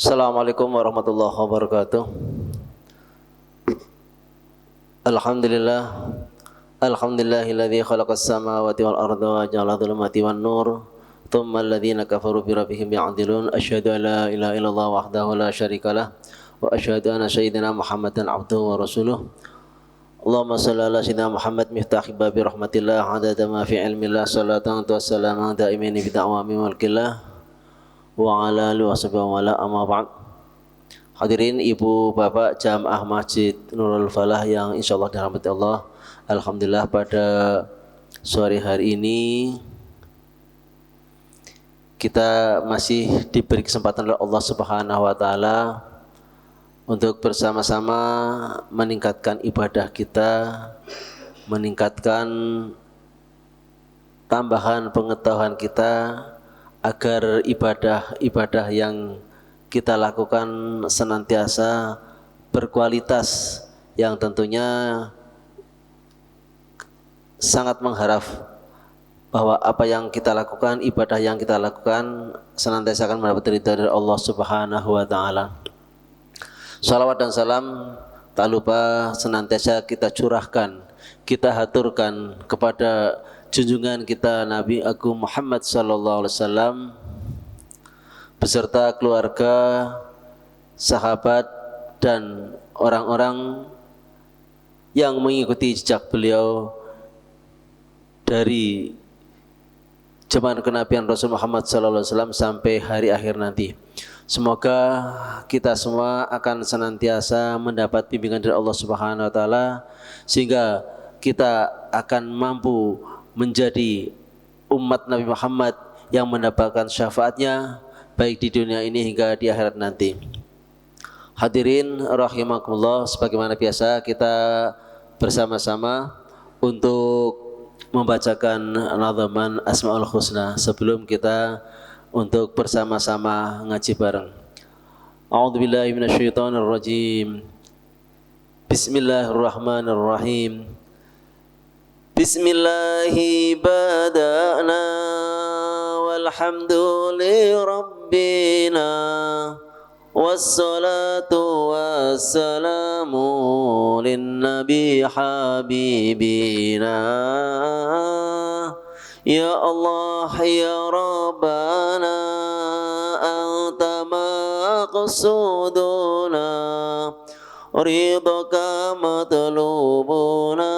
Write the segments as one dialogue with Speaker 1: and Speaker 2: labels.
Speaker 1: Assalamualaikum warahmatullahi wabarakatuh. Alhamdulillah. Alhamdulillahilladzi khalaqas samawati wal arda wa ja'ala dhulumati wan nur. Tsumma alladhina kafaru bi rabbihim ya'dilun. Asyhadu an la ilaha illallah wahdahu la syarikalah wa asyhadu anna sayyidina Muhammadan abduhu wa rasuluh. Allahumma shalli ala sayyidina Muhammad miftahi babi rahmatillah adada ma fi ilmillah salatan wa salaman daimin bi da'wami mulkillah wa ala alihi wa sahbihi wa ala amma ba'd. Hadirin ibu bapak jamaah Masjid Nurul Falah yang insyaallah dirahmati Allah. Alhamdulillah pada sore hari ini kita masih diberi kesempatan oleh Allah Subhanahu wa taala untuk bersama-sama meningkatkan ibadah kita, meningkatkan tambahan pengetahuan kita agar ibadah-ibadah yang kita lakukan senantiasa berkualitas, yang tentunya sangat mengharap bahwa apa yang kita lakukan, ibadah yang kita lakukan senantiasa akan mendapat ridha dari Allah Subhanahu wa taala. Salawat dan salam tak lupa senantiasa kita curahkan, kita haturkan kepada junjungan kita Nabi Agung Muhammad sallallahu alaihi wasallam beserta keluarga, sahabat dan orang-orang yang mengikuti jejak beliau dari zaman kenabian Rasul Muhammad sallallahu alaihi wasallam sampai hari akhir nanti. Semoga kita semua akan senantiasa mendapat bimbingan dari Allah Subhanahu wa taala sehingga kita akan mampu menjadi umat Nabi Muhammad yang mendapatkan syafaatnya baik di dunia ini hingga di akhirat nanti. Hadirin rahimakumullah, sebagaimana biasa kita bersama-sama untuk membacakan nadhaman Asmaul Husna sebelum kita untuk bersama-sama ngaji bareng. A'udzubillahi minasyaitonirrajim. Bismillahirrahmanirrahim. Bismillahi bada'na walhamdu li rabbina wassalatu wassalamu linnabi habibina. Ya Allah ya Rabbana anta maqsuduna ridhaka matlubuna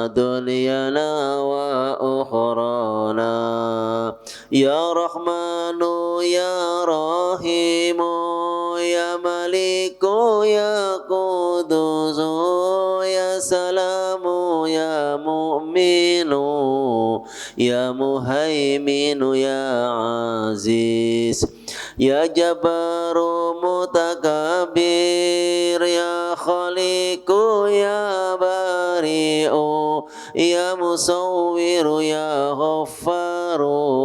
Speaker 1: dunyana wa ukhrana. Ya Rahmanu ya Rahimu ya Maliku ya Qudusu ya Salamu ya Mu'minu ya Muhaiminu ya Aziz ya Jabbaru Mutakabir ya Khaliqu ya Bari'u ya Musawwiru ya Ghaffaru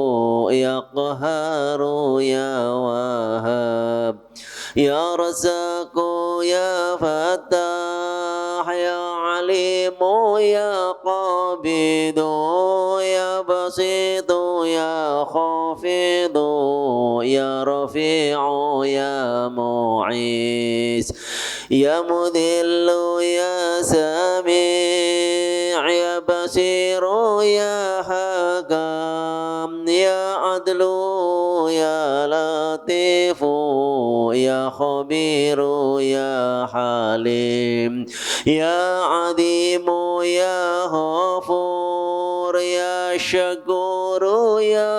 Speaker 1: ya Qahharu ya Wahhab ya Razzaqu ya Fattah ya Alimu ya Qabidu ya Basitu ya Khafidu ya Rafi'u ya Mu'iz ya Mudhillu ya Sami' ya Basiru ya Hakam ya Adlu ya Latifu ya Khabiru ya Halim ya Adimu ya Ghafur ya Syakuru ya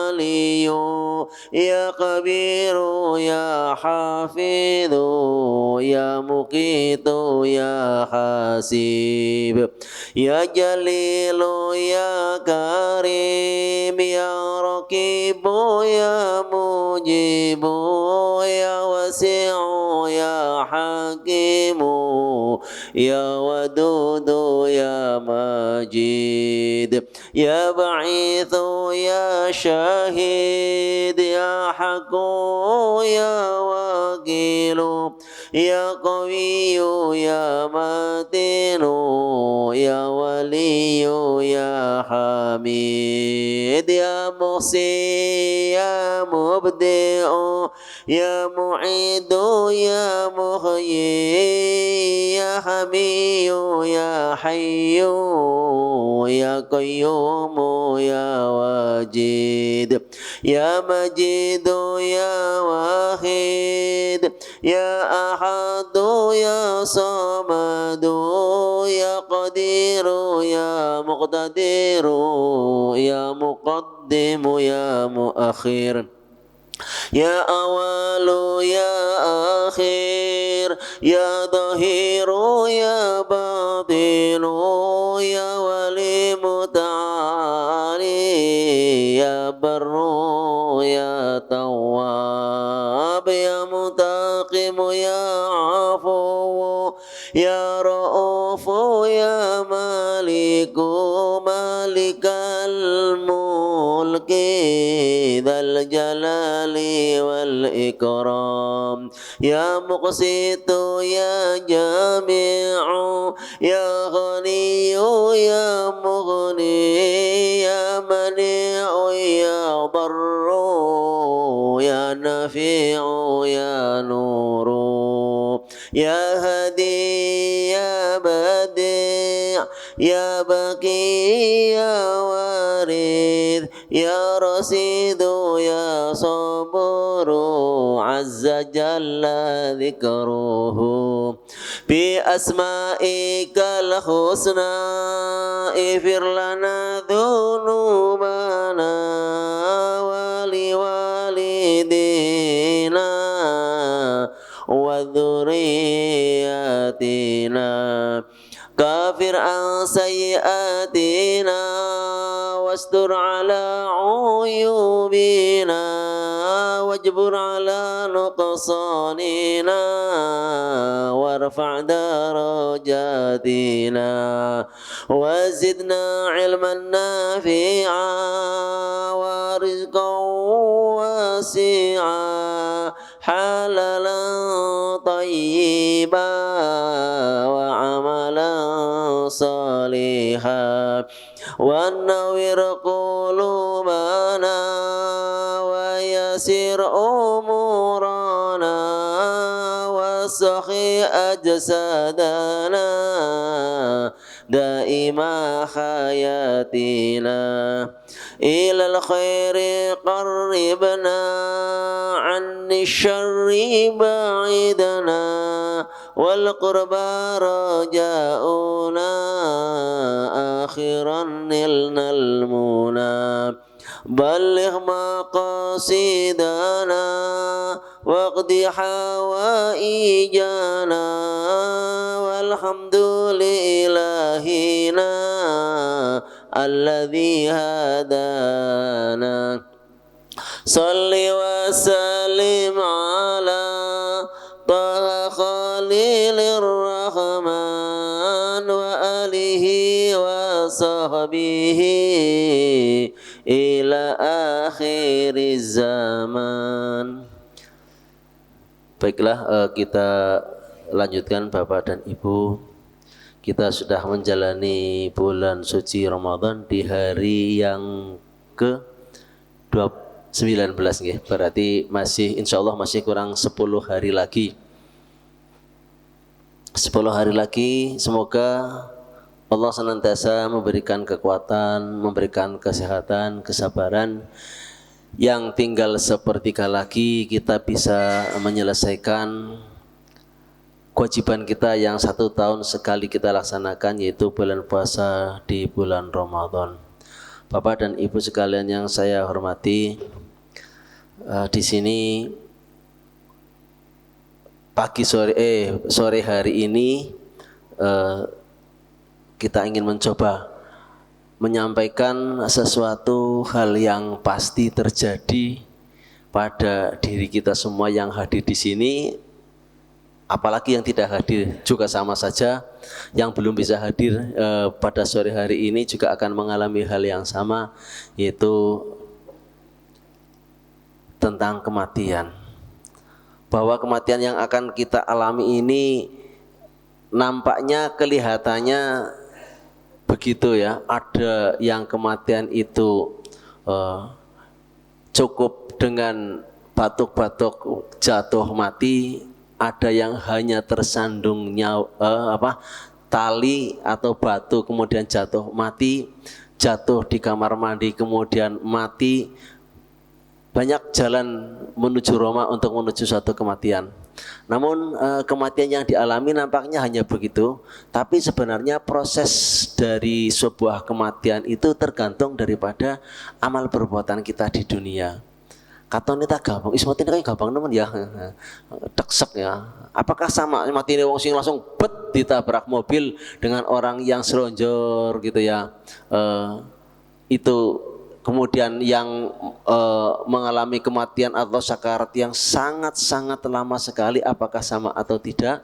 Speaker 1: Aliyu ya Kabiru ya Hafidhu ya Muqitu ya Hasib ya Jalilu ya Karim ya Raqibu ya Mujibu ya Wasi'u ya Hakimu ya Wadudu ya Majid ya Ba'ithu ya Syahid ya Haqqu ya Wakilu ya Qawiyyu ya Matinu ya ولي يا حميد يا محسن يا مبدئ يا معيد يا محيي يا حمي يا حي يا قيوم يا واجد يا مجيد يا واحد يا أحد يا صمد يا قدير يا مقتدر يا مقدم يا مؤخر يا أول يا آخر يا ظهير يا باطن يا ولي متعالي يا بر يا تواب يا منتقم يا عفو يا رؤوف يا مالك مالك الملك ذا الجلال والإكرام يا مقسط يا جامع يا غني يا مغني يا منيع يا ضر يا نافع يا نور يا هادي يا بديع يا بقي يا وارث يا رصيد يا صبور عز جل ذكره بأسمائك الحسنى اغفر لنا ذنوبنا ولوالدينا وذرياتنا كافر عن سيئاتنا واستر على عيوبنا واجبر على نقصاننا وارفع درجاتنا وزدنا علما نافعا ورزقا واسعا حلالا طيبا وعملا صالحا ونور قلوبنا ويسر أمورنا وسخي أجسادنا دائما حياتنا إلى الخير قربنا عن الشر بعيدنا والقربى رجاؤنا آخرا نلنا المنى بلغ مقاصدنا واقض حوائجنا والحمد لإلهنا الذي هدانا صل وسلم على طه خليل الرحمن وآله وصحبه إلى آخir zaman. Baiklah, kita lanjutkan Bapak dan Ibu. Kita sudah menjalani bulan suci Ramadan di hari yang ke-19 nggih. Berarti masih insyaallah masih kurang 10 hari lagi. 10 hari lagi, semoga Allah senantiasa memberikan kekuatan, memberikan kesehatan, kesabaran. Yang tinggal sepertiga lagi kita bisa menyelesaikan kewajiban kita yang 1 tahun sekali kita laksanakan, yaitu bulan puasa di bulan Ramadan. Bapak dan Ibu sekalian yang saya hormati, di sini sore hari ini kita ingin mencoba menyampaikan sesuatu hal yang pasti terjadi pada diri kita semua yang hadir di sini, apalagi yang tidak hadir juga sama saja. Yang belum bisa hadir pada sore hari ini juga akan mengalami hal yang sama, yaitu tentang kematian. Bahwa kematian yang akan kita alami ini nampaknya, kelihatannya begitu ya. Ada yang kematian itu cukup dengan batuk-batuk jatuh mati, ada yang hanya tersandung tali atau batu kemudian jatuh mati, jatuh di kamar mandi kemudian mati. Banyak jalan menuju Roma untuk menuju suatu kematian. Namun kematian yang dialami nampaknya hanya begitu, tapi sebenarnya proses dari sebuah kematian itu tergantung daripada amal perbuatan kita di dunia. Katon kita gampang, mati ini gampang teman ya, deksek ya. Apakah sama mati ini wong sing langsung bet ditabrak mobil dengan orang yang selonjor gitu ya? Itu kemudian yang mengalami kematian atau sakarat yang sangat-sangat lama sekali, apakah sama atau tidak?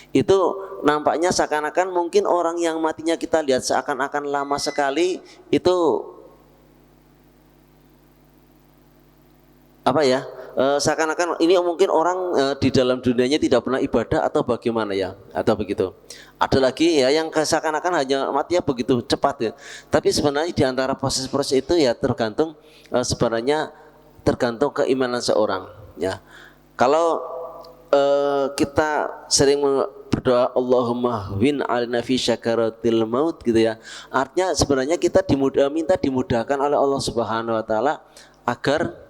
Speaker 1: Itu nampaknya seakan-akan mungkin orang yang matinya kita lihat seakan-akan lama sekali itu seakan-akan ini mungkin orang di dalam dunianya tidak pernah ibadah atau bagaimana ya, atau begitu. Ada lagi ya yang seakan-akan hanya matinya begitu cepat ya. Tapi sebenarnya di antara proses-proses itu ya tergantung tergantung keimanan seorang ya. Kalau kita sering berdoa Allahumma win alina fi syakaratil maut gitu ya. Artinya sebenarnya kita minta dimudahkan oleh Allah Subhanahu wa taala agar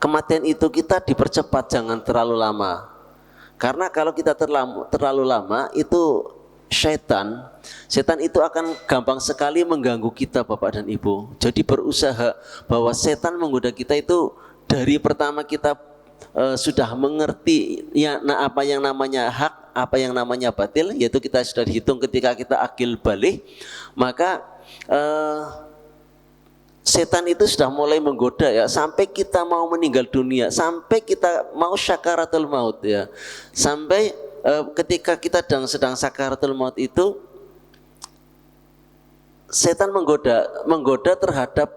Speaker 1: kematian itu kita dipercepat, jangan terlalu lama. Karena kalau kita terlalu lama itu setan itu akan gampang sekali mengganggu kita Bapak dan Ibu. Jadi berusaha bahwa setan menggoda kita itu dari pertama kita sudah mengerti ya, apa yang namanya hak, apa yang namanya batil, yaitu kita sudah dihitung ketika kita akil balik, maka setan itu sudah mulai menggoda ya, sampai kita mau meninggal dunia, sampai kita mau syakaratul maut ya, sampai ketika kita sedang sakaratul maut itu setan menggoda terhadap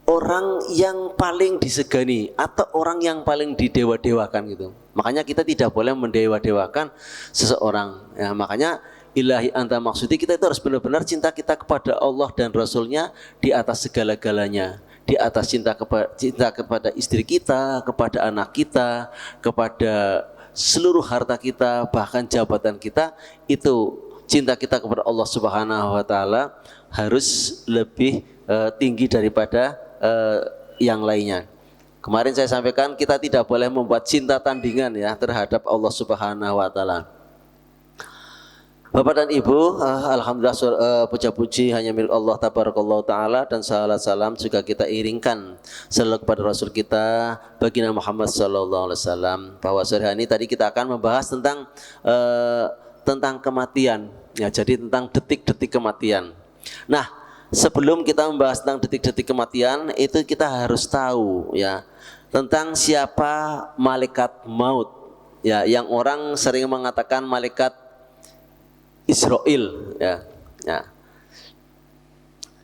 Speaker 1: orang yang paling disegani atau orang yang paling didewa-dewakan gitu. Makanya kita tidak boleh mendewa-dewakan seseorang ya, makanya ilahi anta maksudi, kita itu harus benar-benar cinta kita kepada Allah dan Rasulnya di atas segala-galanya, di atas cinta kepada istri kita, kepada anak kita, kepada seluruh harta kita, bahkan jabatan kita. Itu cinta kita kepada Allah Subhanahu wa taala harus lebih tinggi daripada yang lainnya. Kemarin saya sampaikan kita tidak boleh membuat cinta tandingan ya terhadap Allah Subhanahu wa taala. Bapak dan Ibu, alhamdulillah puja-puji hanya milik Allah tabarakallahu taala, dan salat salam juga kita iringkan selalu kepada Rasul kita baginda Muhammad sallallahu alaihi wasallam. Bahwa sore hari ini tadi kita akan membahas tentang kematian ya, jadi tentang detik-detik kematian. Nah, sebelum kita membahas tentang detik-detik kematian itu kita harus tahu ya tentang siapa malaikat maut ya, yang orang sering mengatakan malaikat Israel ya.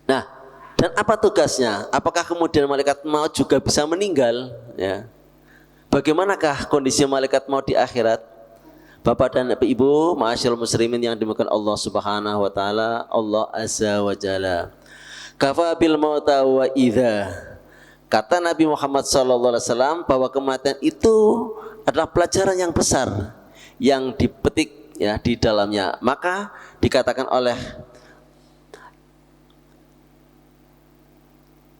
Speaker 1: Nah, dan apa tugasnya? Apakah kemudian malaikat maut juga bisa meninggal ya? Bagaimanakah kondisi malaikat maut di akhirat? Bapak dan Ibu, ma'asyiral muslimin yang dimuliakan Allah Subhanahu wa taala, Allah Azza wa Jalla. Kafa bil mauta wa idza. Kata Nabi Muhammad sallallahu alaihi wasallam bahwa kematian itu adalah pelajaran yang besar yang dipetik ya di dalamnya. Maka dikatakan oleh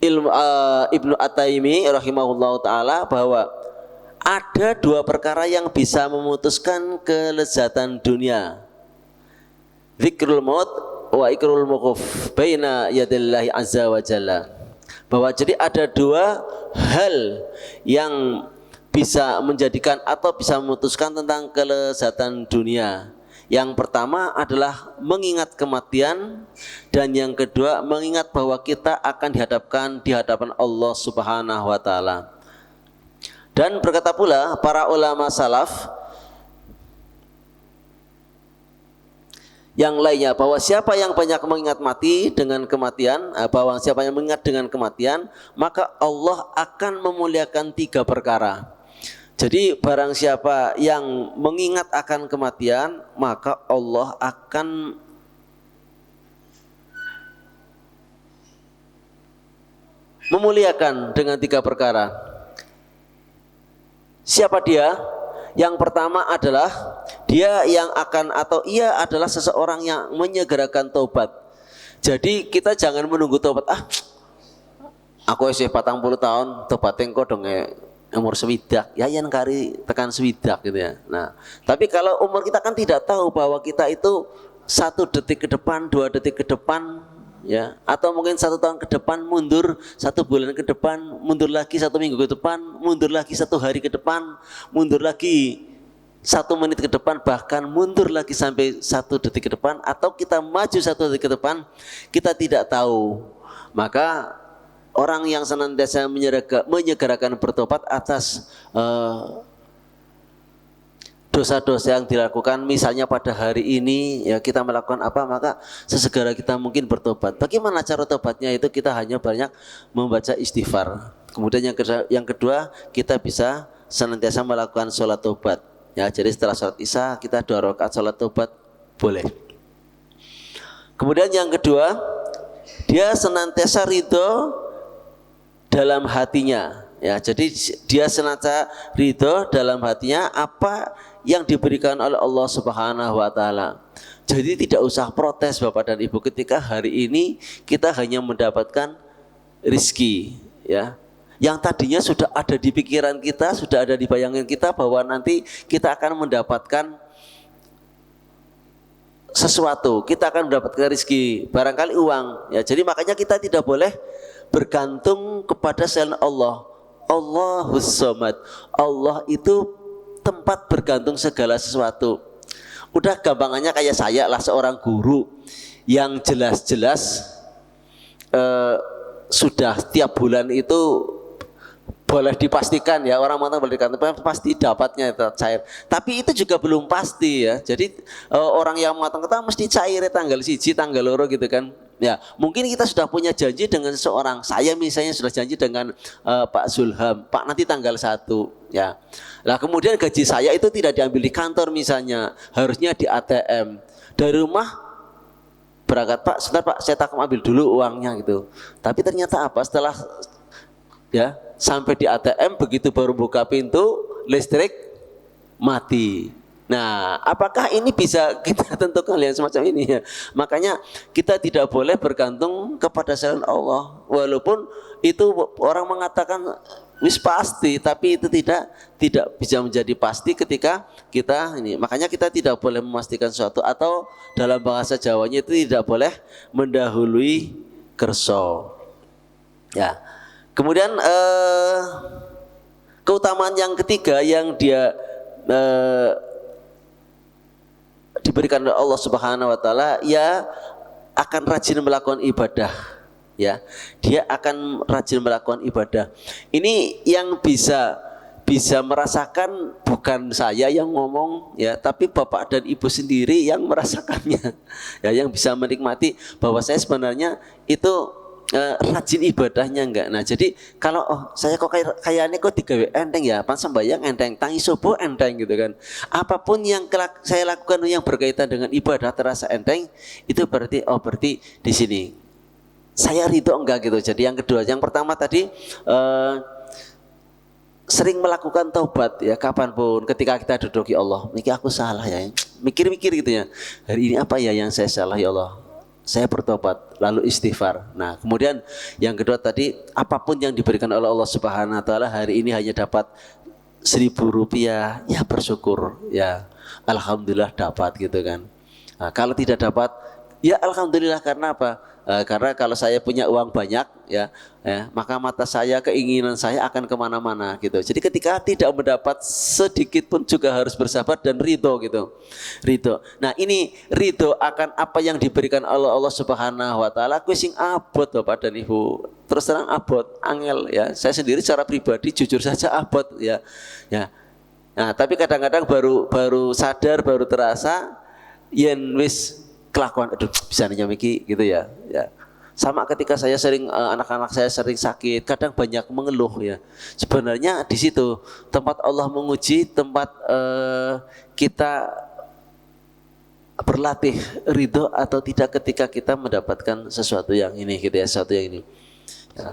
Speaker 1: Ibnu At-Taimi rahimahullahu taala bahwa ada dua perkara yang bisa memutuskan kelezatan dunia. Zikrul maut wa ikrul mauquf baina yadillahi azza wa jalla. Bahwa jadi ada dua hal yang bisa menjadikan atau bisa memutuskan tentang kelezatan dunia. Yang pertama adalah mengingat kematian, dan yang kedua mengingat bahwa kita akan dihadapkan di hadapan Allah Subhanahu wa taala. Dan berkata pula para ulama salaf yang lainnya bahwa siapa yang banyak mengingat mati dengan kematian, bahwa siapa yang mengingat dengan kematian, maka Allah akan memuliakan tiga perkara. Jadi barang siapa yang mengingat akan kematian, maka Allah akan memuliakan dengan 3 perkara. Siapa dia? Yang pertama adalah dia yang akan atau ia adalah seseorang yang menyegerakan taubat. Jadi kita jangan menunggu taubat. Aku isih 40 tahun tobat engko dong umur sewidak. Ya yen kari tekan sewidak gitu ya. Nah, tapi kalau umur kita kan tidak tahu bahwa kita itu 1 detik ke depan, 2 detik ke depan, ya, atau mungkin 1 tahun ke depan mundur, 1 bulan ke depan mundur lagi, 1 minggu ke depan mundur lagi, 1 hari ke depan mundur lagi, 1 menit ke depan, bahkan mundur lagi sampai 1 detik ke depan, atau kita maju 1 detik ke depan, kita tidak tahu. Maka orang yang senantiasa menyegerakan bertobat atas dosa-dosa yang dilakukan, misalnya pada hari ini ya kita melakukan apa, maka sesegera kita mungkin bertobat. Bagaimana cara tobatnya? Itu kita hanya banyak membaca istighfar. Kemudian yang kedua kita bisa senantiasa melakukan sholat tobat. Ya, jadi setelah sholat isya kita 2 rakaat sholat tobat boleh. Kemudian yang kedua, dia senantiasa ridho dalam hatinya. Ya, jadi dia senantiasa ridho dalam hatinya apa yang diberikan oleh Allah Subhanahu wa taala. Jadi tidak usah protes Bapak dan Ibu ketika hari ini kita hanya mendapatkan rizki, ya. Yang tadinya sudah ada di pikiran kita, sudah ada di bayangan kita bahwa nanti kita akan mendapatkan sesuatu, kita akan mendapatkan rizki, barangkali uang, ya. Jadi makanya kita tidak boleh bergantung kepada selain Allah. Allahus Somad. Allah itu tempat bergantung segala sesuatu. Udah gampangannya kayak saya lah, seorang guru yang jelas-jelas sudah tiap bulan itu boleh dipastikan ya, orang mengatakan boleh dikatakan pasti dapatnya itu cair. Tapi itu juga belum pasti ya. Jadi orang yang mengatakan mesti cair tanggal 1, tanggal 2 gitu kan. Ya, mungkin kita sudah punya janji dengan seseorang. Saya misalnya sudah janji dengan Pak Zulham, Pak nanti tanggal 1 ya. Nah, kemudian gaji saya itu tidak diambil di kantor misalnya, harusnya di ATM. Dari rumah berangkat, Pak, sebentar Pak, saya tak ambil dulu uangnya gitu. Tapi ternyata apa? Setelah ya sampai di ATM, begitu baru buka pintu, listrik mati. Nah, apakah ini bisa kita tentukan yang semacam ini ya? Makanya kita tidak boleh bergantung kepada selain Allah. Walaupun itu orang mengatakan wis pasti, tapi itu tidak bisa menjadi pasti ketika kita ini. Makanya kita tidak boleh memastikan sesuatu, atau dalam bahasa Jawanya itu tidak boleh mendahului kerso. Ya. Kemudian keutamaan yang ketiga yang dia diberikan oleh Allah Subhanahu wa taala, ya akan rajin melakukan ibadah, ya. Dia akan rajin melakukan ibadah. Ini yang bisa merasakan bukan saya yang ngomong ya, tapi Bapak dan Ibu sendiri yang merasakannya. Ya, yang bisa menikmati bahwa saya sebenarnya itu rajin ibadahnya enggak. Nah, jadi kalau saya kok kayaknya kok digawe enteng ya, pan sembahyang enteng, tangi subuh enteng gitu kan. Apapun yang saya lakukan yang berkaitan dengan ibadah terasa enteng, itu berarti berarti di sini saya ridho enggak gitu. Jadi yang kedua, yang pertama tadi sering melakukan taubat ya, kapanpun ketika kita duduk, ya Allah, niki aku salah ya. Mikir-mikir gitu ya. Hari ini apa ya yang saya salah ya Allah? Saya bertobat, lalu istighfar. Nah, kemudian yang kedua tadi, apapun yang diberikan oleh Allah Subhanahu wa taala, hari ini hanya dapat 1.000 rupiah, ya bersyukur, ya alhamdulillah dapat gitu kan. Nah, kalau tidak dapat, ya alhamdulillah, karena apa? Karena kalau saya punya uang banyak ya, maka mata saya, keinginan saya akan kemana-mana gitu. Jadi ketika tidak mendapat sedikit pun juga harus bersabar dan ridho gitu, ridho. Nah, ini ridho akan apa yang diberikan oleh Allah Subhanahu wa taala. Kuwi sing abot Bapak dan Ibu, terus terang abot, angel ya. Saya sendiri secara pribadi jujur saja abot ya. Nah, tapi kadang-kadang baru sadar, baru terasa yen wis kelakuan, aduh bisa nyamiki gitu ya. Sama ketika saya sering anak-anak saya sering sakit, kadang banyak mengeluh ya. Sebenarnya di situ tempat Allah menguji, tempat kita berlatih ridho atau tidak ketika kita mendapatkan sesuatu yang ini gitu ya, sesuatu yang ini. Ya.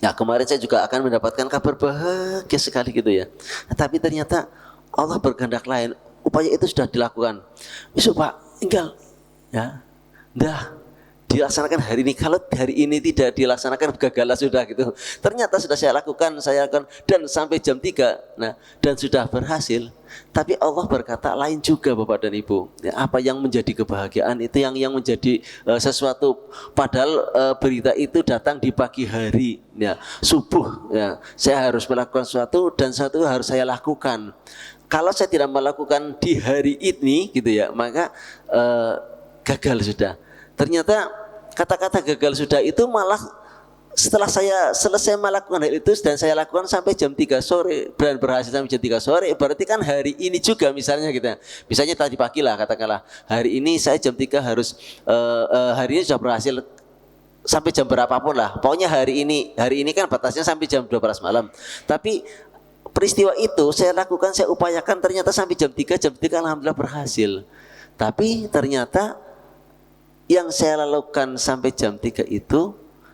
Speaker 1: Ya, kemarin saya juga akan mendapatkan kabar bahagia sekali gitu ya. Nah, tapi ternyata Allah berkehendak lain. Upaya itu sudah dilakukan. Besok Pak, tinggal ya. Dah dilaksanakan hari ini. Kalau hari ini tidak dilaksanakan, gagal sudah gitu. Ternyata sudah saya lakukan dan sampai jam 3. Nah, dan sudah berhasil. Tapi Allah berkata lain juga Bapak dan Ibu. Ya, apa yang menjadi kebahagiaan itu yang menjadi sesuatu. Padahal berita itu datang di pagi hari, ya, subuh. Ya, saya harus melakukan sesuatu dan sesuatu harus saya lakukan. Kalau saya tidak melakukan di hari ini, gitu ya, maka gagal sudah. Ternyata kata-kata gagal sudah itu malah setelah saya selesai melakukan hal itu dan saya lakukan sampai jam 3 sore dan berhasil sampai jam 3 sore, berarti kan hari ini juga misalnya kita, misalnya tadi pagi lah katakanlah, hari ini saya jam 3 harus hari ini sudah berhasil sampai jam berapapun lah, pokoknya hari ini kan batasnya sampai jam 12 malam, tapi peristiwa itu saya lakukan, saya upayakan, ternyata sampai jam 3 alhamdulillah berhasil. Tapi ternyata yang saya lakukan sampai jam 3 itu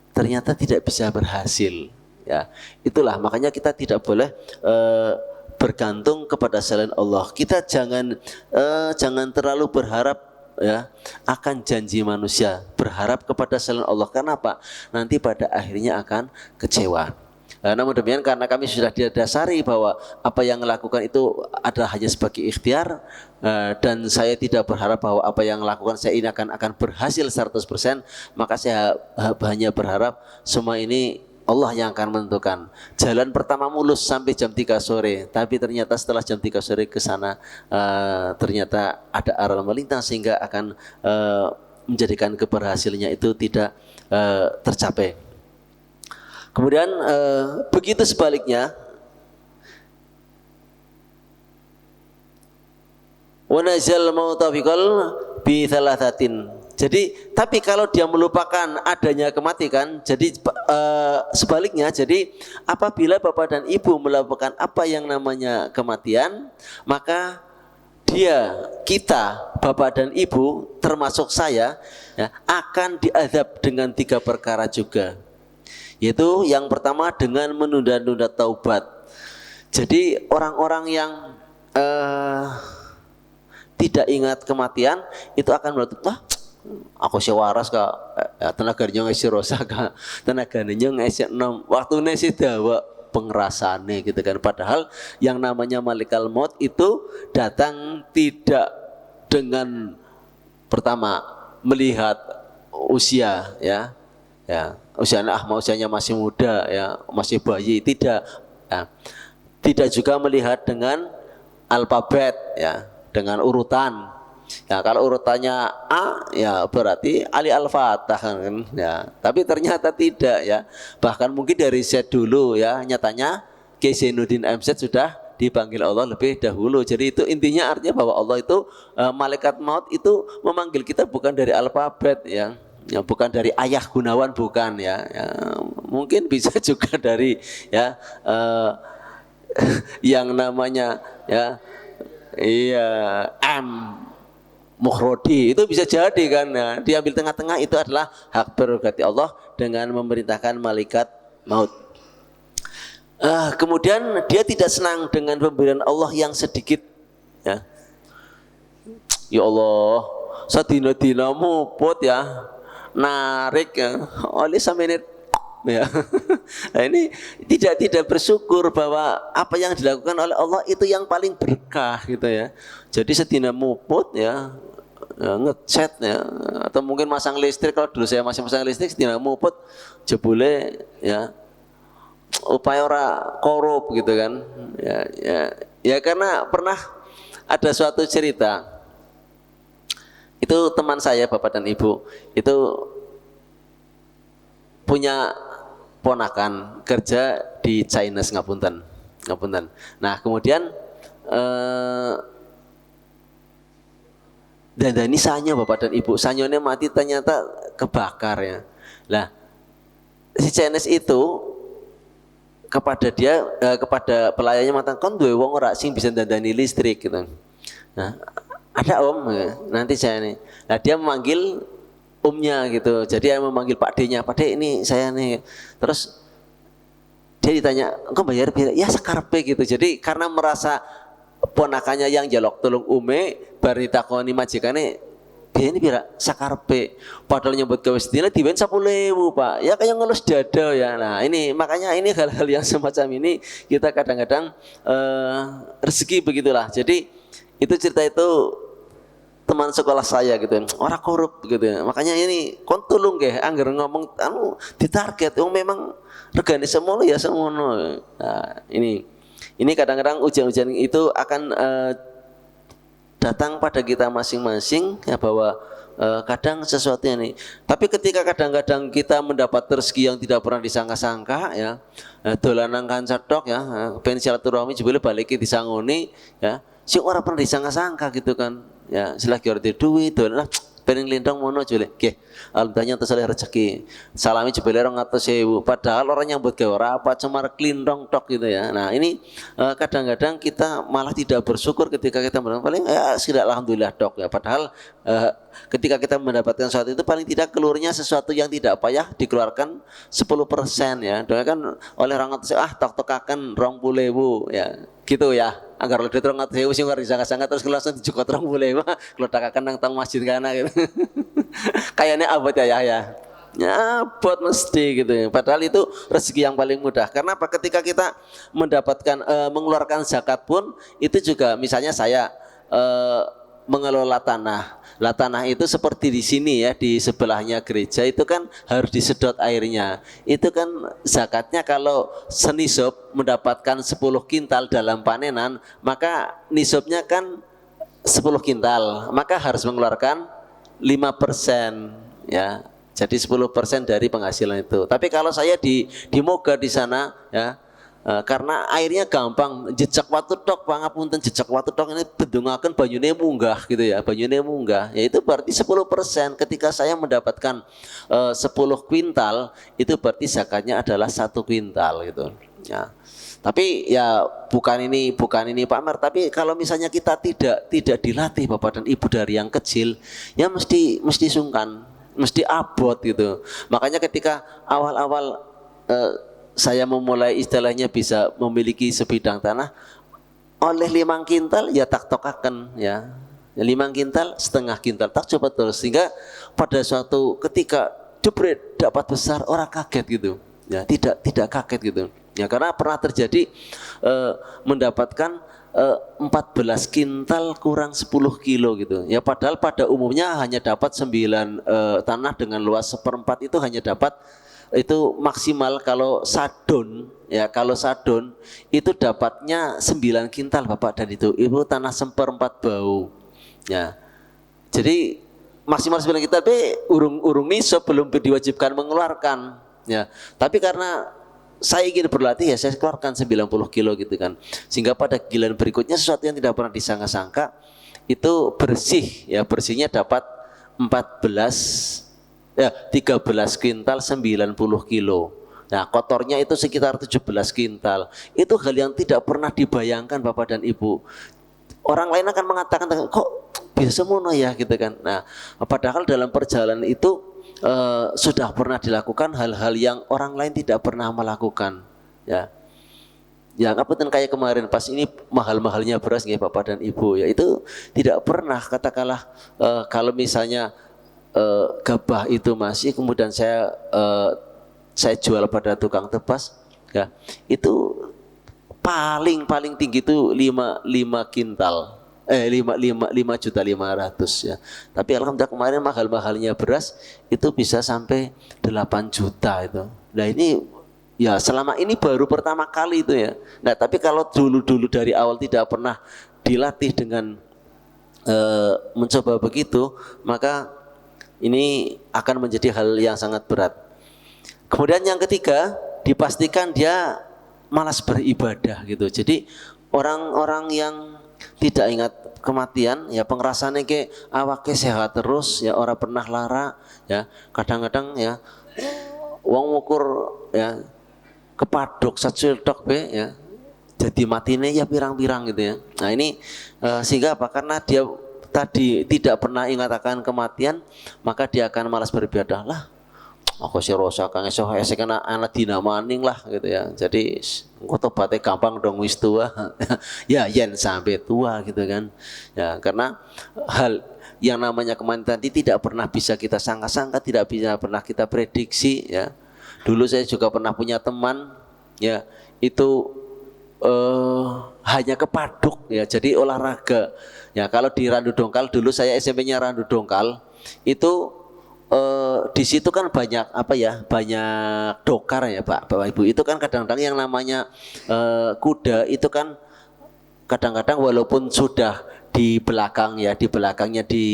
Speaker 1: ternyata tidak bisa berhasil. Ya, itulah makanya kita tidak boleh bergantung kepada selain Allah. Kita jangan terlalu berharap ya akan janji manusia, berharap kepada selain Allah. Kenapa? Nanti pada akhirnya akan kecewa. Namun demikian karena kami sudah didasari bahwa apa yang dilakukan itu adalah hanya sebagai ikhtiar, dan saya tidak berharap bahwa apa yang dilakukan saya ini akan berhasil 100%, maka saya hanya berharap semua ini Allah yang akan menentukan. Jalan pertama mulus sampai jam 3 sore, tapi ternyata setelah jam 3 sore ke sana ternyata ada aral melintang sehingga akan menjadikan keberhasilannya itu tidak tercapai. Kemudian begitu sebaliknya, wa nazal mauta fiqal bi thalathatin. Jadi tapi kalau dia melupakan adanya kematian, jadi sebaliknya, jadi apabila Bapak dan Ibu melakukan apa yang namanya kematian, maka kita, Bapak dan Ibu, termasuk saya ya, akan diazab dengan 3 perkara juga. Yaitu yang pertama dengan menunda-nunda taubat. Jadi orang-orang yang tidak ingat kematian itu akan menutup, aku si waras kak, tenaganya ngisi rosa kak, tenaganya ngisi nom, waktunya si dawa pengerasane gitu kan. Padahal yang namanya malikal maut itu datang tidak dengan pertama melihat usia ya usianya masih muda ya, masih bayi, tidak ya. Tidak juga melihat dengan alfabet ya, dengan urutan ya. Kalau urutannya A ya berarti Ali Al-Fatah kan ya, tapi ternyata tidak ya. Bahkan mungkin dari Z dulu ya, nyatanya Kiai Zainuddin MZ sudah dipanggil Allah lebih dahulu. Jadi itu intinya artinya bahwa Allah itu malaikat maut itu memanggil kita bukan dari alfabet ya. Ya, bukan dari ayah Gunawan, bukan ya, mungkin bisa juga dari ya yang namanya ya M Mukhrodi, itu bisa jadi kan ya, diambil tengah-tengah, itu adalah hak prerogatif Allah dengan memerintahkan malaikat maut. Kemudian dia tidak senang dengan pemberian Allah yang sedikit ya. Ya Allah, sadina-dina muput ya, narik ya, oleh semenit ya. Nah, ini tidak bersyukur bahwa apa yang dilakukan oleh Allah itu yang paling berkah gitu ya. Jadi sedina muput ya, ngecat ya, atau mungkin masang listrik, kalau dulu saya masih masang listrik, sedina muput jebule ya, upaya ora korup gitu kan ya karena pernah ada suatu cerita. Itu teman saya, Bapak dan Ibu, itu punya ponakan kerja di Chinese, ngapunten. Nah kemudian dandani sanyo Bapak dan Ibu, sanyonya mati ternyata kebakar ya. Lah si CNS itu kepada pelayannya mengatakan kon duwe wong ora sing bisa dandani listrik gitu. Nah, ada om ya, nanti saya nih. Nah dia memanggil omnya gitu. Jadi dia memanggil Pak D-nya, Pak D ini saya nih. Terus dia ditanya, engkau bayar berapa? Ya sekarpe gitu. Jadi karena merasa ponakannya yang jaluk tolong ume, bar ditakoni majikane, biaya ini pira sakarpe. Padahal nyebut gawe sedina diwen 10.000 Pak. Ya kayak ngelus dada ya. Nah ini makanya ini hal-hal yang semacam ini kita kadang-kadang rezeki begitulah. Jadi itu cerita itu teman sekolah saya gitu, orang korup gitu. Makanya ini kon tulung nggih angger ngomong anu ditarget wong memang regane semono ya semono. Nah, ini kadang-kadang ujian-ujian itu akan datang pada kita masing-masing ya bahwa kadang sesuatu ini. Tapi ketika kadang-kadang kita mendapat rezeki yang tidak pernah disangka-sangka ya, dolanan kanca tok ya, pensil silaturahmi jebule balik disangoni ya. Sing ora pernah disangka-sangka gitu kan. Ya, selagi ora duit dolan pengen lintang mono jule. Nggih, alhamdulillah terus oleh rezeki. Salami jebule 200.000 padahal orang nyambut gawe ora apa cuma klindong tok gitu ya. Nah, ini kadang-kadang kita malah tidak bersyukur ketika kita mendapat paling ya sudah alhamdulillah tok ya. Padahal ketika kita mendapatkan sesuatu itu paling tidak keluarnya sesuatu yang tidak payah dikeluarkan 10% ya. Doa kan oleh 200 tok-tokaken 20.000 ya. Gitu ya. Agar lebih terus nggak tahu sih nggak disangka-sangka terus langsung dijukot orang boleh mah kalau takakan nang tang masjid kana gitu. Kayaknya abot ya abot mesti gitu. Padahal itu rezeki yang paling mudah. Karena apa? Ketika kita mendapatkan mengeluarkan zakat pun itu juga misalnya saya mengelola tanah. Lah tanah itu seperti di sini ya, di sebelahnya gereja itu kan harus disedot airnya. Itu kan zakatnya kalau senisab mendapatkan 10 kintal dalam panenan, maka nisabnya kan 10 kintal, maka harus mengeluarkan 5% ya. Jadi 10% dari penghasilan itu. Tapi kalau saya di Moga di sana ya, karena airnya gampang jejak watu tok pangapunten jejak watu tok ini bendungaken banyune munggah gitu ya, banyune munggah ya itu berarti 10%. Ketika saya mendapatkan 10 kuintal itu berarti zakatnya adalah 1 kuintal gitu ya. Tapi ya bukan ini pamer, tapi kalau misalnya kita tidak dilatih Bapak dan Ibu dari yang kecil ya mesti sungkan, mesti abot gitu. Makanya ketika awal-awal saya memulai istilahnya bisa memiliki sebidang tanah oleh 5 kintal ya tak tokakan ya 5 kintal setengah kintal tak coba terus sehingga pada suatu ketika jebret dapat besar orang kaget gitu ya, tidak kaget gitu ya, karena pernah terjadi mendapatkan 14 kintal kurang 10 kilo gitu ya, padahal pada umumnya hanya dapat 9 tanah dengan luas 1/4 itu hanya dapat itu maksimal kalau sadon ya, kalau sadon itu dapatnya 9 kintal Bapak, dan itu tanah 1/4 bau ya. Jadi maksimal 9 kintal tapi urung nisab belum diwajibkan mengeluarkan ya. Tapi karena saya ingin berlatih ya saya keluarkan 90 kilo gitu kan, sehingga pada giliran berikutnya sesuatu yang tidak pernah disangka-sangka itu bersih ya, bersihnya dapat 13 kintal 90 kilo. Nah kotornya itu sekitar 17 kintal. Itu hal yang tidak pernah dibayangkan Bapak dan Ibu. Orang lain akan mengatakan kok bisa semono ya gitu kan. Nah padahal dalam perjalanan itu sudah pernah dilakukan hal-hal yang orang lain tidak pernah melakukan ya. Ya ngapunten kayak kemarin pas ini mahal-mahalnya beras nggih Bapak dan Ibu ya, itu tidak pernah katakanlah kalau misalnya gabah itu masih kemudian saya jual pada tukang tebas ya, itu paling tinggi itu 5 kintal 5.500.000 ya. Tapi alhamdulillah kemarin mahal-mahalnya beras itu bisa sampai 8 juta itu. Nah ini ya selama ini baru pertama kali itu ya. Nah tapi kalau dulu dari awal tidak pernah dilatih dengan mencoba begitu, maka ini akan menjadi hal yang sangat berat. Kemudian yang ketiga, dipastikan dia malas beribadah gitu. Jadi orang-orang yang tidak ingat kematian ya pengrasane ke awake sehat terus ya ora pernah lara ya kadang-kadang ya wong ukur ya kepaduk sacildok be ya jadi matine ya pirang-pirang gitu ya. Nah ini sehingga apa? Karena dia tadi tidak pernah ingat akan kematian, maka dia akan malas beribadah lah. Aku sih rosa kang esok kena anak dina maning lah gitu ya. Jadi engko tobatnya gampang dong wis tua. Ya yen sampai tua gitu kan. Ya karena hal yang namanya kematian tadi tidak pernah bisa kita sangka-sangka, tidak bisa pernah kita prediksi ya. Dulu saya juga pernah punya teman ya itu hanya kepaduk ya jadi olahraga ya kalau di Randu Dongkal dulu saya SMP-nya Randu Dongkal itu di situ kan banyak apa ya banyak dokar ya Bapak Ibu itu kan kadang-kadang yang namanya kuda itu kan kadang-kadang walaupun sudah di belakang ya di belakangnya di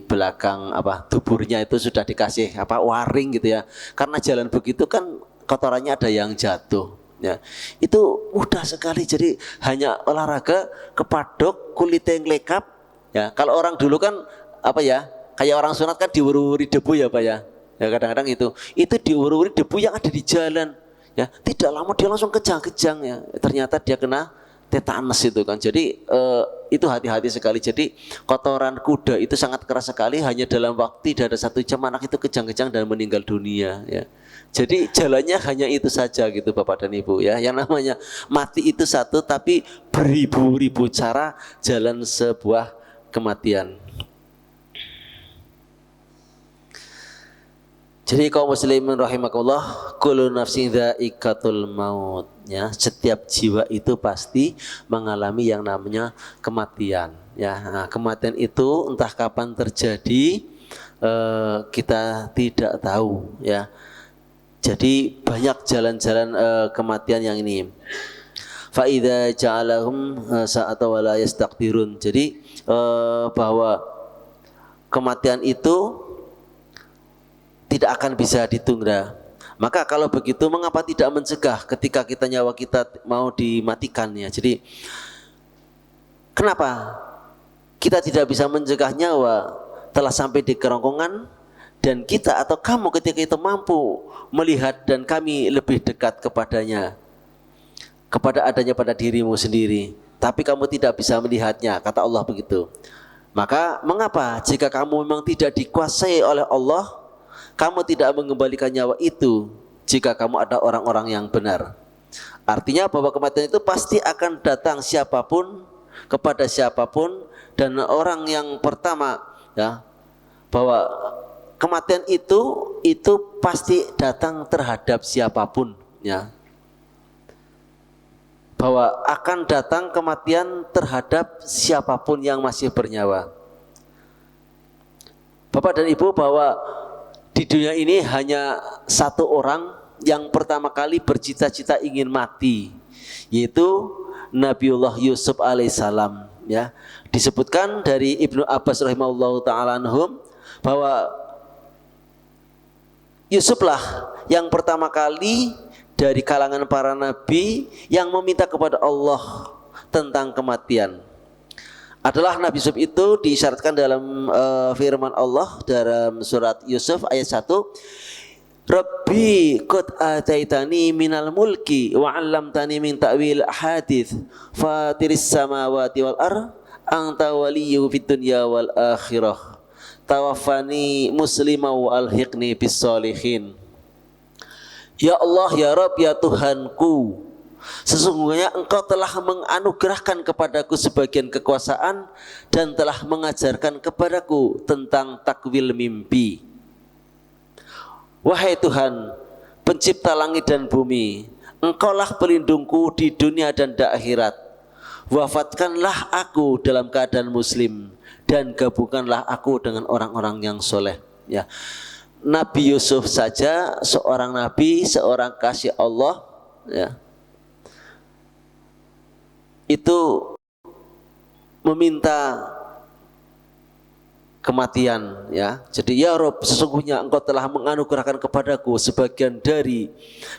Speaker 1: belakang apa tuburnya itu sudah dikasih apa waring gitu ya karena jalan begitu kan kotorannya ada yang jatuh ya itu mudah sekali jadi hanya olahraga kepadok kulit yang lekap ya kalau orang dulu kan apa ya kayak orang sunat kan diururi debu ya Pak ya kadang-kadang itu diururi debu yang ada di jalan ya tidak lama dia langsung kejang-kejang ya ternyata dia kena tetanus itu kan jadi itu hati-hati sekali jadi kotoran kuda itu sangat keras sekali hanya dalam waktu tidak ada 1 jam anak itu kejang-kejang dan meninggal dunia ya jadi jalannya hanya itu saja gitu Bapak dan Ibu ya yang namanya mati itu satu tapi beribu-ribu cara jalan sebuah kematian. Jadi kaum muslimin rahimakumullah, kullu nafsin dha'iqatul maut ya, setiap jiwa itu pasti mengalami yang namanya kematian ya. Nah, kematian itu entah kapan terjadi kita tidak tahu ya. Jadi banyak jalan-jalan kematian yang ini. Fa idza ja'alahum sa'ata wa la yastaqdirun. Jadi bahwa kematian itu tidak akan bisa ditunda. Maka kalau begitu mengapa tidak mencegah ketika nyawa kita mau dimatikannya? Jadi kenapa kita tidak bisa mencegah nyawa telah sampai di kerongkongan dan kita atau kamu ketika itu mampu melihat dan kami lebih dekat kepadanya kepada adanya pada dirimu sendiri tapi kamu tidak bisa melihatnya kata Allah begitu. Maka mengapa jika kamu memang tidak dikuasai oleh Allah kamu tidak mengembalikan nyawa itu jika kamu ada orang-orang yang benar. Artinya bahwa kematian itu pasti akan datang siapapun kepada siapapun dan orang yang pertama ya bahwa kematian itu pasti datang terhadap siapapun ya. Bahwa akan datang kematian terhadap siapapun yang masih bernyawa. Bapak dan Ibu bahwa di dunia ini hanya satu orang yang pertama kali bercita-cita ingin mati, yaitu Nabiullah Yusuf alaihissalam. Ya, disebutkan dari Ibnu Abbas rahimahullahu taala anhum bahwa Yusuflah yang pertama kali dari kalangan para nabi yang meminta kepada Allah tentang kematian. Adalah Nabi Yusuf itu diisyaratkan dalam firman Allah dalam surat Yusuf ayat 1 Rabbi qad ataitani minal mulki wa 'allamtani min ta'wil hadits fatiris samawati wal ardh anta waliyyu fid dunya wal akhirah tawaffani musliman wa alhiqni bis sholihin. Ya Allah ya Rabb ya Tuhanku, sesungguhnya Engkau telah menganugerahkan kepadaku sebagian kekuasaan dan telah mengajarkan kepadaku tentang takwil mimpi. Wahai Tuhan, pencipta langit dan bumi, Engkaulah pelindungku di dunia dan di akhirat. Wafatkanlah aku dalam keadaan muslim dan gabungkanlah aku dengan orang-orang yang soleh. Ya, Nabi Yusuf saja seorang nabi, seorang kasih Allah, ya, itu meminta kematian ya. Jadi ya Rob, sesungguhnya Engkau telah menganugerahkan kepadaku sebagian dari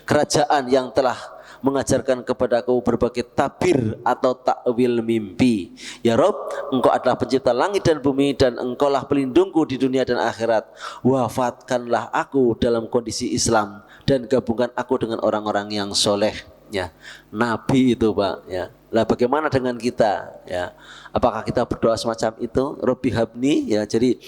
Speaker 1: kerajaan yang telah mengajarkan kepadaku berbagai tabir atau takwil mimpi. Ya Rob, Engkau adalah pencipta langit dan bumi dan Engkaulah pelindungku di dunia dan akhirat. Wafatkanlah aku dalam kondisi Islam dan gabungkan aku dengan orang-orang yang soleh. Ya, Nabi itu Pak. Ya, lah bagaimana dengan kita? Ya, apakah kita berdoa semacam itu? Robbi habni, ya. Jadi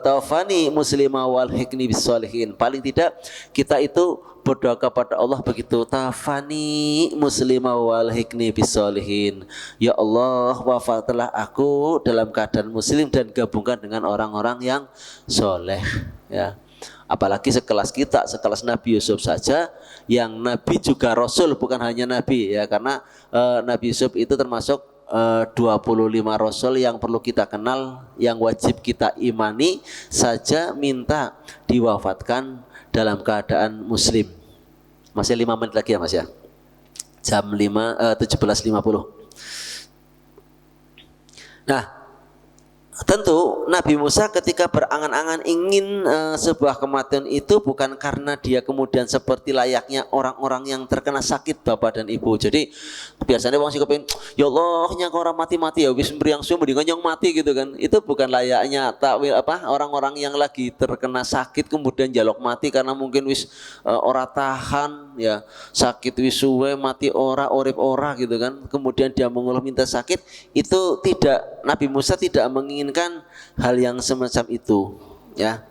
Speaker 1: tawafani muslimah wal hikni bis solihin. Paling tidak kita itu berdoa kepada Allah begitu, tawafani muslimah wal hikni bis solihin. Ya Allah, wafatlah aku dalam keadaan muslim dan gabungkan dengan orang-orang yang soleh. Ya. Apalagi sekelas kita, sekelas Nabi Yusuf saja, yang Nabi juga Rasul, bukan hanya Nabi ya, karena Nabi Yusuf itu termasuk 25 Rasul yang perlu kita kenal, yang wajib kita imani saja minta diwafatkan dalam keadaan muslim. Masih 5 menit lagi ya Mas ya, jam 17.50. Nah, tentu Nabi Musa ketika berangan-angan ingin sebuah kematian itu bukan karena dia kemudian seperti layaknya orang-orang yang terkena sakit bapak dan ibu. Jadi biasanya orang sih kepengen, ya Allah nyangka orang mati-mati ya wis meriang suwe mendingan yang mati gitu kan. Itu bukan layaknya takwil orang-orang yang lagi terkena sakit kemudian jaluk mati karena mungkin wis ora tahan ya, sakit wis suwe mati ora urip ora gitu kan. Kemudian dia mengeluh minta sakit, itu tidak, Nabi Musa tidak menginginkan hal yang semacam itu ya.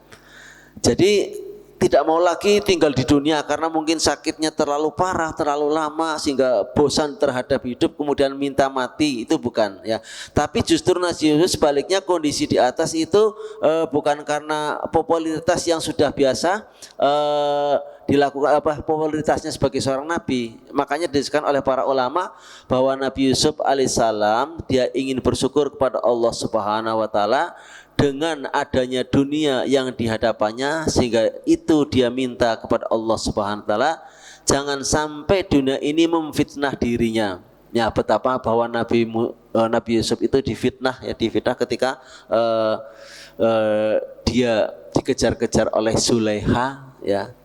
Speaker 1: Jadi tidak mau lagi tinggal di dunia karena mungkin sakitnya terlalu parah, terlalu lama sehingga bosan terhadap hidup kemudian minta mati, itu bukan ya. Tapi justru Nabi Yusuf sebaliknya, kondisi di atas itu bukan karena popularitas yang sudah biasa dilakukan popularitasnya sebagai seorang nabi. Makanya disebutkan oleh para ulama bahwa Nabi Yusuf alaihissalam dia ingin bersyukur kepada Allah Subhanahu wa taala dengan adanya dunia yang dihadapannya, sehingga itu dia minta kepada Allah Subhanahu wa taala jangan sampai dunia ini memfitnah dirinya. Ya, betapa bahwa Nabi Yusuf itu difitnah ketika dia dikejar-kejar oleh Zulaiha ya,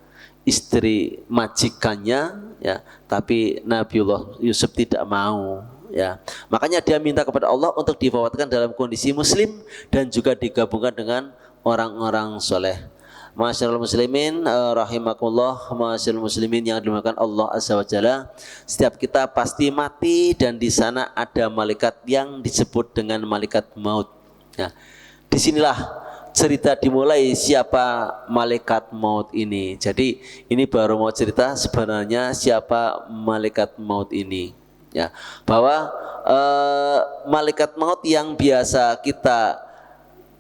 Speaker 1: istri majikannya ya, tapi Nabiullah Yusuf tidak mau ya. Makanya dia minta kepada Allah untuk diwafatkan dalam kondisi muslim dan juga digabungkan dengan orang-orang soleh. Masyaallah muslimin rahimakumullah, masyaallah muslimin yang dimuliakan Allah azza wajalla. Setiap kita pasti mati dan di sana ada malaikat yang disebut dengan malaikat maut. Ya. Disinilah cerita dimulai siapa malaikat maut ini. Jadi ini baru mau cerita sebenarnya siapa malaikat maut ini. Ya, bahwa malaikat maut yang biasa kita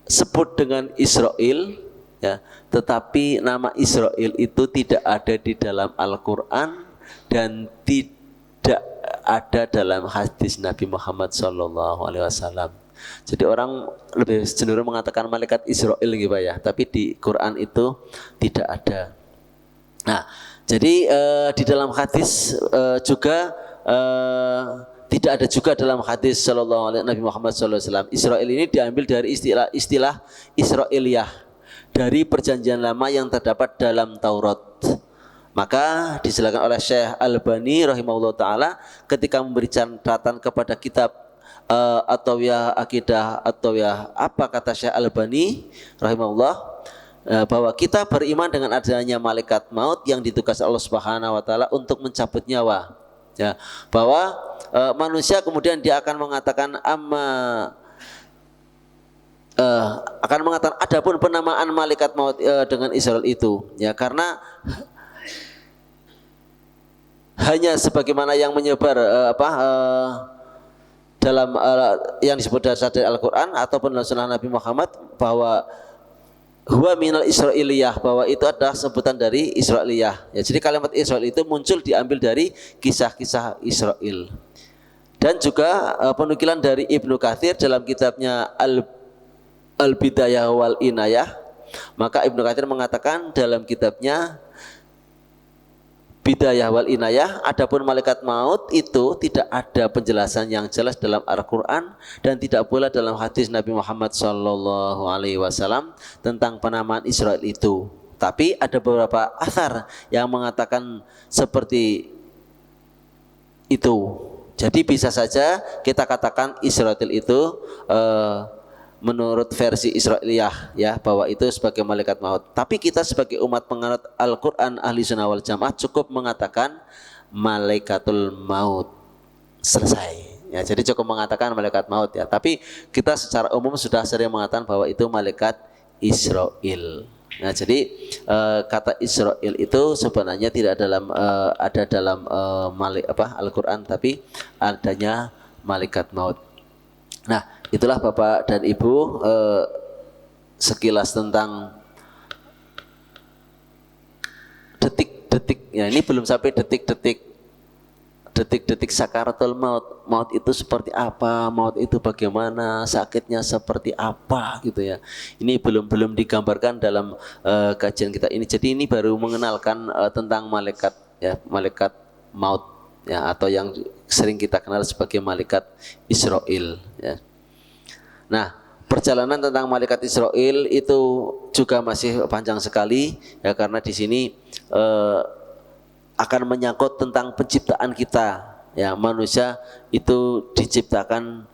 Speaker 1: sebut dengan Israel, ya, tetapi nama Israel itu tidak ada di dalam Al-Quran dan tidak ada dalam hadis Nabi Muhammad SAW. Jadi orang lebih cenderung mengatakan malaikat Israel gitu Pak ya, tapi di Quran itu tidak ada. Nah, jadi di dalam hadis juga tidak ada juga dalam hadis sallallahu alaihi Nabi Muhammad sallallahu alaihi wasallam. Israel ini diambil dari istilah Israiliyah dari perjanjian lama yang terdapat dalam Taurat. Maka disilakan oleh Syekh Albani rahimahullah taala ketika memberi catatan kepada kitab atau ya akidah atau ya apa kata Syekh Albani rahimahullah, bahwa kita beriman dengan adanya malaikat maut yang ditugas Allah Subhanahu wa taala untuk mencabut nyawa. Ya, bahwa manusia kemudian dia akan mengatakan akan mengatakan adapun penamaan malaikat maut dengan Israel itu ya, karena hanya sebagaimana yang menyebar dalam yang disebut dasar dari Al-Quran ataupun dalam sunnah Nabi Muhammad, bahwa huwa minal Israiliyah, bahwa itu adalah sebutan dari Israiliyah ya. Jadi kalimat Israel itu muncul diambil dari kisah-kisah Israel. Dan juga penukilan dari Ibnu Katsir dalam kitabnya Al-Bidayah wal Inayah, maka Ibnu Katsir mengatakan dalam kitabnya Bidayah wal Inayah, adapun malaikat maut itu tidak ada penjelasan yang jelas dalam Al-Quran dan tidak pula dalam hadis Nabi Muhammad SAW tentang penamaan Israel itu. Tapi ada beberapa athar yang mengatakan seperti itu. Jadi bisa saja kita katakan Israfil itu menurut versi Israiliyah ya, bahwa itu sebagai malaikat maut. Tapi kita sebagai umat penganut Al-Qur'an ahli sunnah wal jamaah cukup mengatakan malaikatul maut, selesai. Ya, jadi cukup mengatakan malaikat maut ya. Tapi kita secara umum sudah sering mengatakan bahwa itu malaikat Israil. Nah, jadi kata Israil itu sebenarnya tidak ada dalam Al-Qur'an, tapi adanya malaikat maut. Nah, itulah Bapak dan Ibu sekilas tentang detik-detik. Ya, ini belum sampai detik-detik sakaratul maut. Maut itu seperti apa? Maut itu bagaimana? Sakitnya seperti apa gitu ya. Ini belum digambarkan dalam kajian kita ini. Jadi ini baru mengenalkan tentang malaikat ya, malaikat maut ya, atau yang sering kita kenal sebagai malaikat Israil ya. Nah, perjalanan tentang malaikat Israil itu juga masih panjang sekali ya, karena di sini akan menyangkut tentang penciptaan kita ya. Manusia itu diciptakan,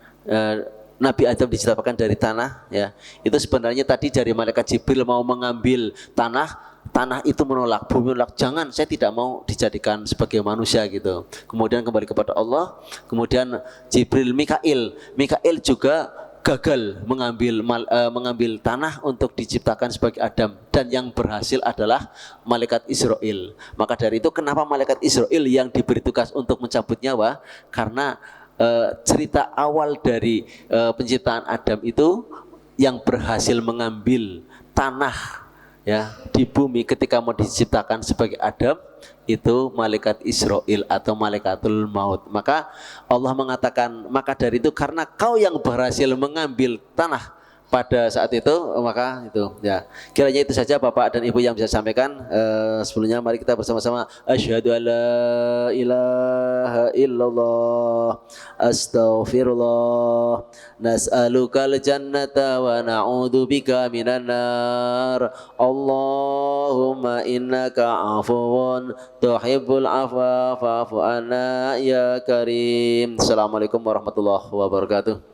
Speaker 1: Nabi Adam diciptakan dari tanah ya. Itu sebenarnya tadi dari malaikat Jibril mau mengambil tanah itu menolak, bumi menolak, jangan, saya tidak mau dijadikan sebagai manusia gitu. Kemudian kembali kepada Allah. Kemudian Jibril, Mikail juga gagal mengambil tanah untuk diciptakan sebagai Adam, dan yang berhasil adalah malaikat Israil. Maka dari itu kenapa malaikat Israil yang diberi tugas untuk mencabut nyawa? Karena cerita awal dari penciptaan Adam itu yang berhasil mengambil tanah ya di bumi ketika mau diciptakan sebagai Adam itu malaikat Israil atau malaikatul maut. Maka Allah mengatakan, maka dari itu karena kau yang berhasil mengambil tanah pada saat itu, maka itu ya. Kiranya itu saja Bapak dan Ibu yang bisa sampaikan. Sebelumnya mari kita bersama-sama asyhadu alla ilaha illallah astaghfirullah nas'alukal jannata wa na'udzubika minan nar. Allahumma innaka afuwun tuhibbul afwa fa'fu anna ya karim. Assalamualaikum warahmatullahi wabarakatuh.